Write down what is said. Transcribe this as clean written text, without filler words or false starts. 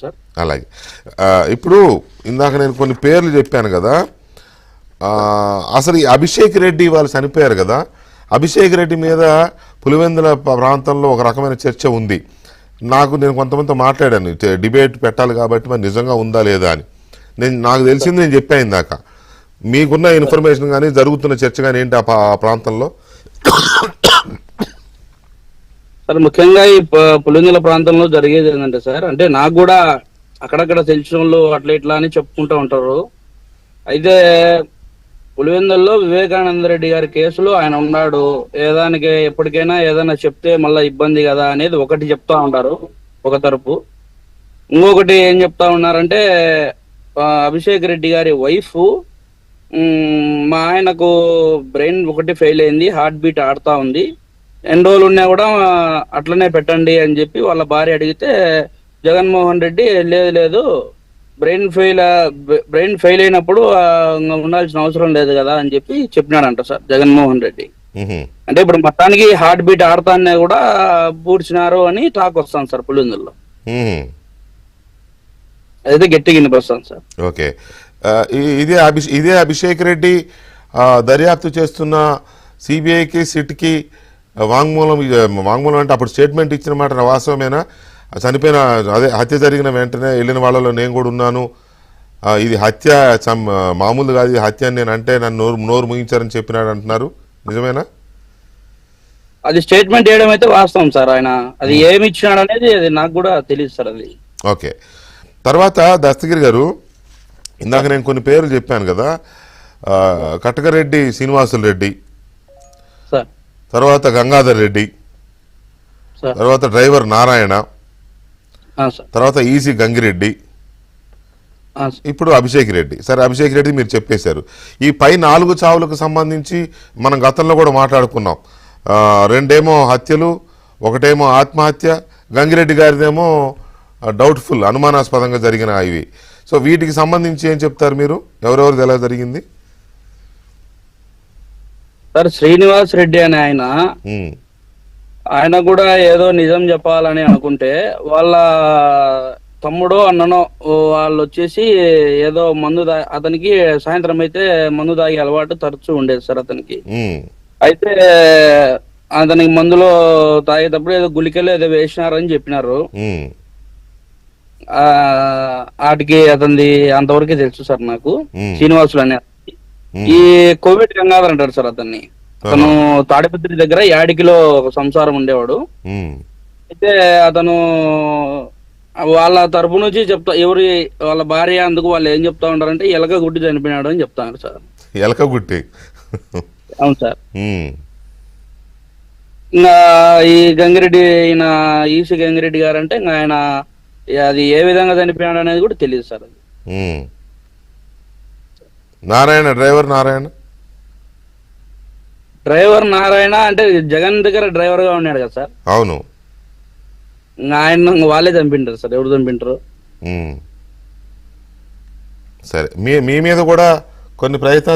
Sir. అలాగే ఇప్పుడు ఇందాక నేను కొన్ని పేర్లు చెప్పాను కదా. అసలు ఈ అభిషేక్ రెడ్డి వాళ్ళు చనిపోయారు కదా. అభిషేక్ రెడ్డి మీద పులివెందుల ప్రాంతంలో ఒక రకమైన చర్చ ఉంది. నేను కొంతమందితో మాట్లాడాను, డిబేట్ పెట్టాలి కాబట్టి మరి నిజంగా ఉందా లేదా అని. నాకు తెలిసింది నేను చెప్పాను ఇందాక. మీకున్న ఇన్ఫర్మేషన్ కానీ జరుగుతున్న చర్చ కానీ ఏంటి ఆ ప్రాంతంలో? సార్ ముఖ్యంగా ఈ పులివెందుల ప్రాంతంలో జరిగేది ఏంటంటే సార్, అంటే నాకు కూడా అక్కడక్కడ తెలిసిన వాళ్ళు అట్లా ఇట్లా అని చెప్పుకుంటూ ఉంటారు. అయితే పులివెందుల్లో వివేకానంద రెడ్డి గారి కేసులో ఆయన ఉన్నాడు, ఏదానికి ఎప్పటికైనా ఏదైనా చెప్తే మళ్ళీ ఇబ్బంది కదా అనేది ఒకటి చెప్తా ఉంటారు ఒక తరపు. ఇంకొకటి ఏం చెప్తా ఉన్నారంటే అభిషేక్ రెడ్డి గారి వైఫ్ మా ఆయనకు బ్రెయిన్ ఒకటి ఫెయిల్ అయింది, హార్ట్ బీట్ ఆడుతా ఉంది, ఎన్ని రోజులు ఉన్నా కూడా అట్లనే పెట్టండి అని చెప్పి వాళ్ళ భార్య అడిగితే జగన్మోహన్ రెడ్డి లేదు లేదు బ్రెయిన్ ఫెయిల్ అయినప్పుడు ఉండాల్సిన అవసరం లేదు కదా అని చెప్పి చెప్పినాడంట సార్ జగన్మోహన్ రెడ్డి. అంటే ఇప్పుడు మొత్తానికి హార్ట్ బీట్ ఆడతానే కూడా పూడ్చినారు అని టాక్ వస్తాను సార్ పులివెందుల్లో. అయితే గట్టిగా వినిపిస్తాను సార్. ఓకే, ఇదే అభిషేక్ రెడ్డి దర్యాప్తు చేస్తున్న సిబిఐకి సిట్కి వాంగ్మూలం అంటే అప్పుడు స్టేట్మెంట్ ఇచ్చిన మాట వాస్తవమేనా? చనిపోయిన హత్య జరిగిన వెంటనే వెళ్ళిన వాళ్ళలో నేను కూడా ఉన్నాను, ఇది హత్య మామూలు కాదు, ఇది హత్య అని నేను అంటే నన్ను నోరు ముగించారని చెప్పినాడు అంటున్నారు, నిజమేనా? అది స్టేట్మెంట్ చేయడం అయితే వాస్తవం సార్. ఆయన అది ఏమి ఇచ్చినాడు అనేది అది నాకు కూడా తెలియదు సార్ అది. ఓకే, తర్వాత దస్తగిరి గారు ఇందాక నేను కొన్ని పేర్లు చెప్పాను కదా. కటకరెడ్డి శ్రీనివాసులు రెడ్డి, తర్వాత గంగాధర్ రెడ్డి, తర్వాత డ్రైవర్ నారాయణ, తర్వాత ఈసీ గంగిరెడ్డి, ఇప్పుడు అభిషేక్ రెడ్డి. సరే, అభిషేక్ రెడ్డి మీరు చెప్పేశారు. ఈ పై 4 చావులకు సంబంధించి మనం గతంలో కూడా మాట్లాడుకున్నాం. 2 హత్యలు, 1 ఆత్మహత్య, గంగిరెడ్డి గారిదేమో డౌట్ఫుల్, అనుమానాస్పదంగా జరిగిన ఇవి. సో వీటికి సంబంధించి ఏం చెప్తారు మీరు? ఎవరెవరిది ఎలా జరిగింది? సార్ శ్రీనివాస్ రెడ్డి అని ఆయన కూడా ఏదో నిజం చెప్పాలని అనుకుంటే వాళ్ళ తమ్ముడో అన్ననో వాళ్ళు వచ్చేసి ఏదో మందు అతనికి సాయంత్రం అయితే మందు తాగే అలవాటు తరచూ ఉండేది సార్ అతనికి. అయితే అతనికి మందులో తాగేటప్పుడు ఏదో గుళికలు ఏదో వేసినారని చెప్పినారు. వాటికి అతనిది అంతవరకే తెలుసు సార్ నాకు. శ్రీనివాసులు అనే ఈ కోవిడ్ గంగాధర్ అంటారు సార్ అతన్ని. అతను తాడిపత్రి దగ్గర యాడికిలో ఒక సంసారం ఉండేవాడు. అయితే అతను వాళ్ళ తరపు నుంచి ఎవరి వాళ్ళ భార్య అందుకు వాళ్ళు ఏం చెప్తా ఉంటారంటే ఎలక గుట్టి చనిపోయినాడు అని చెప్తాను సార్. ఎలక గుట్టి? అవును సార్. ఇంకా ఈ గంగిరెడ్డి ఈయన ఈసీ గంగిరెడ్డి గారు అంటే ఇంకా ఆయన అది ఏ విధంగా చనిపోయాడు అనేది కూడా తెలియదు సార్. అది నారాయణ, డ్రైవర్ నారాయణ అంటే జగన్ దగ్గర డ్రైవర్ గా ఉన్నాడు కదా సార్. అవును, ఆయన వాళ్ళే చంపింటారు సార్. ఎవరు చంపింటారు? సరే, మీ మీద కూడా కొన్ని ప్రయత్నాలు